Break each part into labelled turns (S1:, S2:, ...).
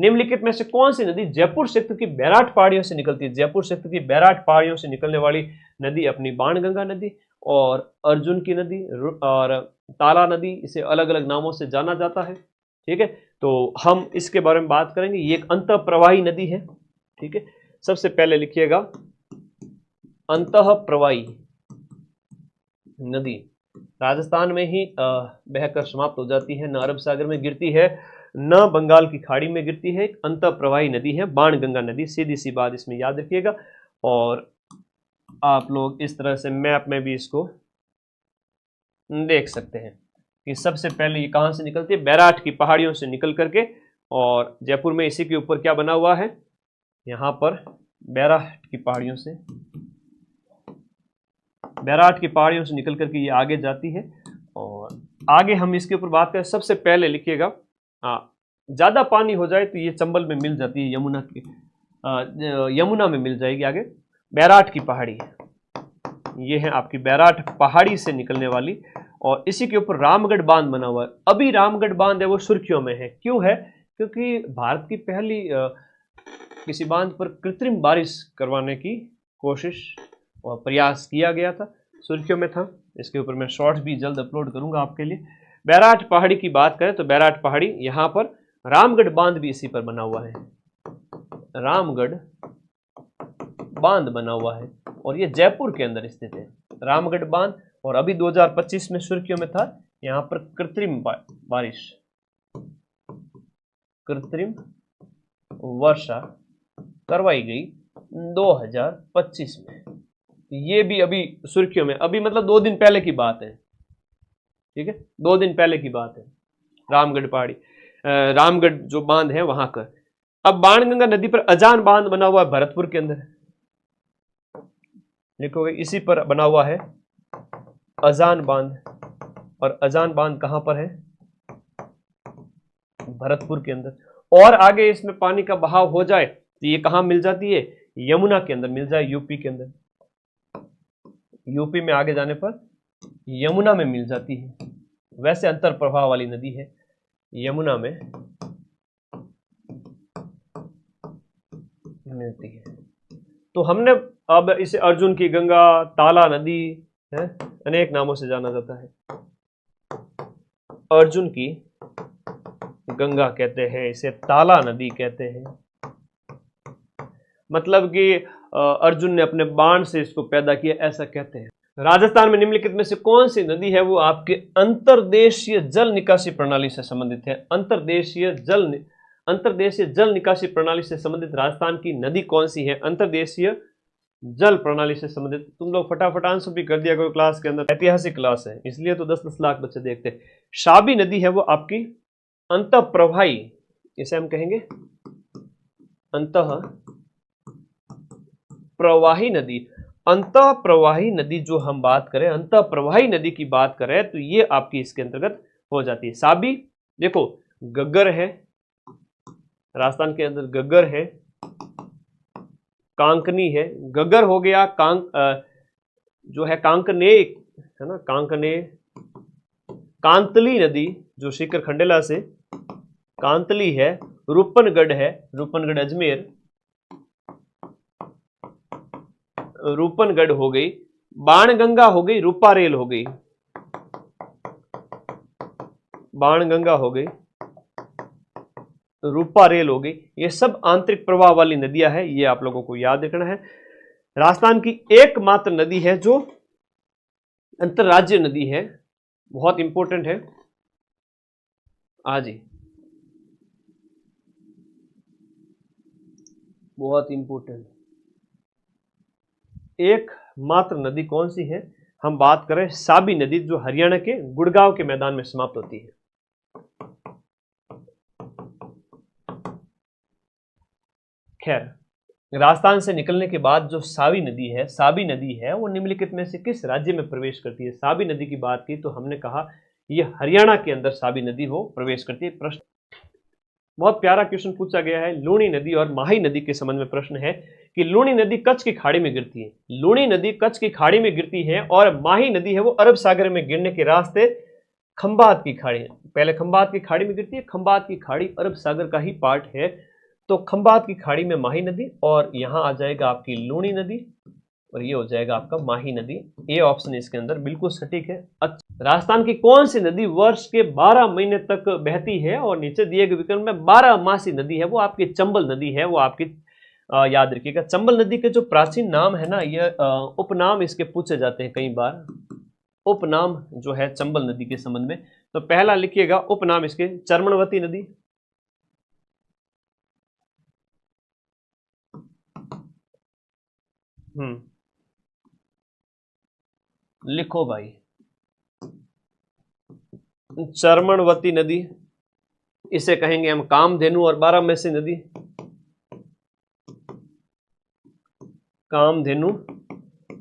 S1: निम्नलिखित में से कौन सी नदी जयपुर क्षेत्र की बैराट पहाड़ियों से निकलती है? जयपुर क्षेत्र की बैराट पहाड़ियों से निकलने वाली नदी अपनी बाणगंगा नदी और अर्जुन की नदी और ताला नदी, इसे अलग अलग नामों से जाना जाता है। ठीक है, तो हम इसके बारे में बात करेंगे। ये एक अंतःप्रवाही नदी है। ठीक है, सबसे पहले लिखिएगा अंतःप्रवाही नदी राजस्थान में ही बहकर समाप्त हो जाती है, न अरब सागर में गिरती है न बंगाल की खाड़ी में गिरती है। अंतःप्रवाही नदी है बाणगंगा नदी, सीधी सी बात इसमें याद रखिएगा। और आप लोग इस तरह से मैप में भी इसको देख सकते हैं कि सबसे पहले ये कहां से निकलती है? बैराट की पहाड़ियों से निकल करके, और जयपुर में इसी के ऊपर क्या बना हुआ है? यहां पर बैराट की पहाड़ियों से निकल करके ये आगे जाती है। और आगे हम इसके ऊपर बात करें, सबसे पहले लिखिएगा, ज्यादा पानी हो जाए तो ये चंबल में मिल जाती है, यमुना में मिल जाएगी। आगे बैराट की पहाड़ी, ये है आपकी बैराट पहाड़ी से निकलने वाली, और इसी के ऊपर रामगढ़ बांध बना हुआ है। अभी रामगढ़ बांध है वो सुर्खियों में है। क्यों है? क्योंकि भारत की पहली किसी बांध पर कृत्रिम बारिश करवाने की कोशिश और प्रयास किया गया था, सुर्खियों में था। इसके ऊपर मैं शॉर्ट्स भी जल्द अपलोड करूंगा आपके लिए। बैराट पहाड़ी की बात करें तो बैराट पहाड़ी, यहाँ पर रामगढ़ बांध भी इसी पर बना हुआ है, रामगढ़ बांध बना हुआ है, और ये जयपुर के अंदर स्थित है रामगढ़ बांध। और अभी 2025 में सुर्खियों में था, यहाँ पर कृत्रिम बारिश, कृत्रिम वर्षा करवाई गई 2025 में। ये भी अभी सुर्खियों में, अभी मतलब 2 दिन पहले की बात है। ठीक है, 2 दिन पहले की बात है। रामगढ़ पहाड़ी, रामगढ़ जो बांध है वहां का। अब बाणगंगा नदी पर अजान बांध बना हुआ है भरतपुर के अंदर, लिखोगे इसी पर बना हुआ है अजान बांध। और अजान बांध कहां पर है? भरतपुर के अंदर। और आगे इसमें पानी का बहाव हो जाए तो ये कहां मिल जाती है? यमुना के अंदर मिल जाए, यूपी के अंदर। यूपी में आगे जाने पर यमुना में मिल जाती है। वैसे अंतर प्रवाह वाली नदी है, यमुना में मिलती है। तो हमने अब इसे अर्जुन की गंगा, ताला नदी है, अनेक नामों से जाना जाता है। अर्जुन की गंगा कहते हैं इसे, ताला नदी कहते हैं। मतलब कि अर्जुन ने अपने बाण से इसको पैदा किया, ऐसा कहते हैं। राजस्थान में निम्नलिखित में से कौन सी नदी है वो आपके अंतर्देशीय जल निकासी प्रणाली से संबंधित है? अंतर्देशीय जल निकासी प्रणाली से संबंधित राजस्थान की नदी कौन सी है? अंतर्देशीय जल प्रणाली से संबंधित। तुम लोग फटाफट आंसर भी कर दिया करो, क्लास के अंदर ऐतिहासिक क्लास है इसलिए तो 10-10 लाख बच्चे देखते हैं। शाबी नदी है वो आपकी अंतःप्रवाही, इसे हम कहेंगे अंतःप्रवाही नदी। अंतःप्रवाही नदी जो हम बात करें, अंतःप्रवाही नदी की बात करें तो ये आपकी इसके अंतर्गत हो जाती है। साबी देखो, गग्गर है राजस्थान के अंदर, गग्गर है, कांकनी है। गग्गर हो गया, जो है कांकने है ना, कांकने। कांतली नदी जो शिखर खंडेला से कांतली है। रूपनगढ़ है, रूपनगढ़ अजमेर, रूपनगढ़ हो गई। बाणगंगा हो गई, रूपारेल हो गई, बाणगंगा हो गई, रूपारेल हो गई। ये सब आंतरिक प्रवाह वाली नदियां हैं, ये आप लोगों को याद रखना है। राजस्थान की एकमात्र नदी है जो अंतरराज्य नदी है, बहुत इंपॉर्टेंट है। जी बहुत इंपॉर्टेंट, एकमात्र नदी कौन सी है? हम बात करें साबी नदी, जो हरियाणा के गुड़गांव के मैदान में समाप्त होती है। खैर, राजस्थान से निकलने के बाद जो साबी नदी है वो निम्नलिखित में से किस राज्य में प्रवेश करती है? साबी नदी की बात की तो हमने कहा ये हरियाणा के अंदर साबी नदी वो प्रवेश करती है। प्रश्न बहुत प्यारा क्वेश्चन पूछा गया है, लूणी नदी और माही नदी के संबंध में प्रश्न है कि लूणी नदी कच्छ की खाड़ी में गिरती है, लूणी नदी कच्छ की खाड़ी में गिरती है, और माही नदी है वो अरब सागर में गिरने के रास्ते खंबात की खाड़ी है। पहले खंबात की खाड़ी में गिरती है, खंबात की खाड़ी अरब सागर का ही पार्ट है, तो खंभात की खाड़ी में माही नदी, और यहाँ आ जाएगा आपकी लूणी नदी, और ये हो जाएगा आपका माही नदी। ए ऑप्शन इसके अंदर बिल्कुल सटीक है। अच्छा, राजस्थान की कौन सी नदी वर्ष के 12 महीने तक बहती है? और नीचे दिए गए विकल्प में 12 मासी नदी है वो आपकी चंबल नदी है, वो आपकी याद रखिएगा। चंबल नदी के जो प्राचीन नाम है ना, ये उपनाम इसके पूछे जाते हैं कई बार, उपनाम जो है चंबल नदी के संबंध में। तो पहला लिखिएगा उपनाम इसके चर्मणवती नदी, लिखो भाई, चर्मणवती नदी, इसे कहेंगे हम कामधेनु। और 12 नदी कामधेनु,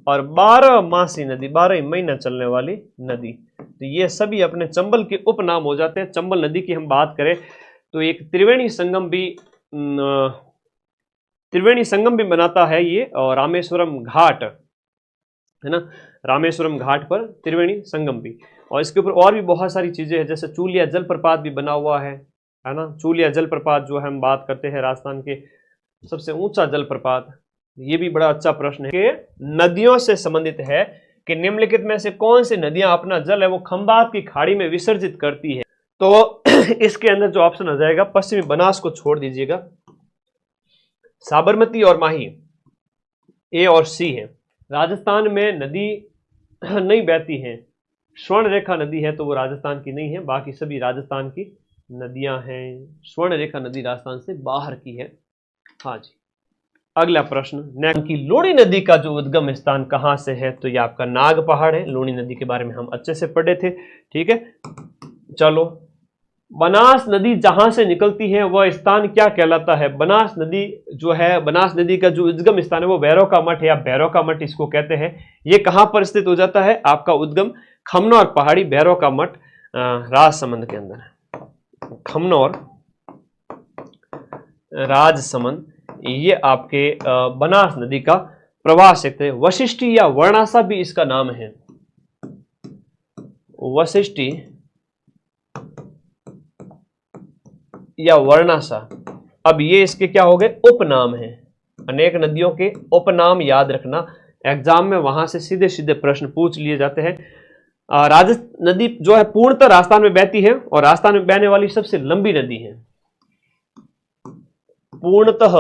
S1: और 12 मासी नदी, 12 महीना चलने वाली नदी। तो ये सभी अपने चंबल के उपनाम हो जाते हैं। चंबल नदी की हम बात करें तो एक त्रिवेणी संगम भी बनाता है ये, और रामेश्वरम घाट है ना, रामेश्वरम घाट पर त्रिवेणी संगम भी। और इसके ऊपर और भी बहुत सारी चीजें हैं, जैसे चूलिया जलप्रपात भी बना हुआ है ना। चूलिया जलप्रपात जो हम बात करते हैं राजस्थान के सबसे ऊंचा जलप्रपात, ये भी बड़ा अच्छा प्रश्न है कि नदियों से संबंधित है कि निम्नलिखित में से कौन सी नदियां अपना जल है वो खंभात की खाड़ी में विसर्जित करती है? तो इसके अंदर जो ऑप्शन आ जाएगा, पश्चिमी बनास को छोड़ दीजिएगा, साबरमती और माही, ए और सी है। राजस्थान में नदी नहीं बहती है, स्वर्ण रेखा नदी है तो वो राजस्थान की नहीं है, बाकी सभी राजस्थान की नदियां हैं। स्वर्ण रेखा नदी राजस्थान से बाहर की है। हाँ जी, अगला प्रश्न नेक्स्ट की लूणी नदी का जो उद्गम स्थान कहां से है? तो ये आपका नाग पहाड़ है। लूणी नदी के बारे में हम अच्छे से पढ़े थे, ठीक है। चलो, बनास नदी जहां से निकलती है वह स्थान क्या कहलाता है? बनास नदी जो है, बनास नदी का जो उद्गम स्थान है वो भैरव का मठ है, या भैरव का मठ इसको कहते हैं। ये कहां पर स्थित हो जाता है? आपका उद्गम खमनौर पहाड़ी, भैरव का मठ राजसमंद के अंदर है। खमनौर राजसमंद, ये आपके बनास नदी का प्रवाह क्षेत्र है। वशिष्ठी या वर्णासा भी इसका नाम है, वशिष्ठी या वर्णासा। अब ये इसके क्या हो गए? उपनाम है। अनेक नदियों के उपनाम याद रखना, एग्जाम में वहां से सीधे सीधे प्रश्न पूछ लिए जाते हैं। राजस्थान नदी जो है पूर्णतः राजस्थान में बहती है, और राजस्थान में बहने वाली सबसे लंबी नदी है। पूर्णतः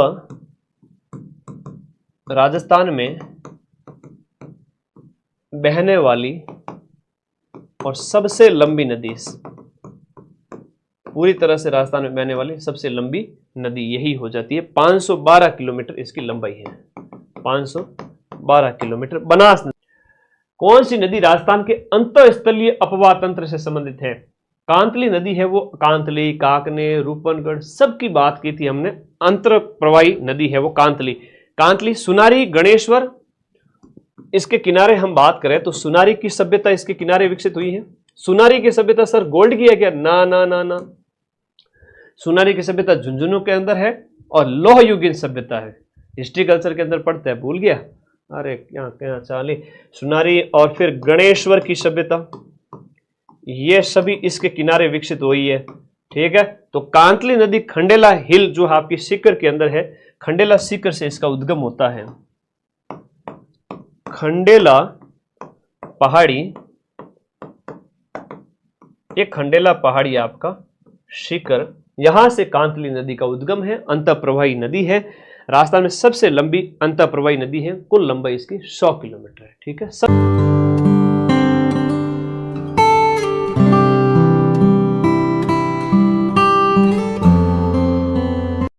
S1: राजस्थान में बहने वाली और सबसे लंबी नदी, पूरी तरह से राजस्थान में बहने वाली सबसे लंबी नदी यही हो जाती है। 512 किलोमीटर इसकी लंबाई है, 512 किलोमीटर। बनास नदी, कौन सी नदी राजस्थान के अंतःस्थलीय अपवाह तंत्र से संबंधित है? कांतली नदी है वो, कांतली, काकने, रूपनगढ़ सबकी बात की थी हमने। अंतर प्रवाही नदी है वो कांतली। कांतली, सुनारी, गणेश्वर, इसके किनारे हम बात करें तो सुनारी की सभ्यता इसके किनारे विकसित हुई है। सुनारी की सभ्यता सर गोल्ड की है क्या? ना ना ना ना, सुनारी की सभ्यता झुंझुनू के अंदर है, और लोह युगीन सभ्यता है। हिस्ट्री कल्चर के अंदर पढ़ते हैं, भूल गया? अरे क्या क्या चाली। सुनारी और फिर गणेश्वर की सभ्यता, ये सभी इसके किनारे विकसित हुई है, ठीक है। तो कांतली नदी खंडेला हिल जो आपकी सीकर के अंदर है, खंडेला सीकर से इसका उद्गम होता है। खंडेला पहाड़ी, ये खंडेला पहाड़ी आपका सीकर, यहां से कांतली नदी का उद्गम है। अंतःप्रवाही नदी है, राजस्थान में सबसे लंबी अंतःप्रवाही नदी है। कुल लंबाई इसकी 100 किलोमीटर है, ठीक है।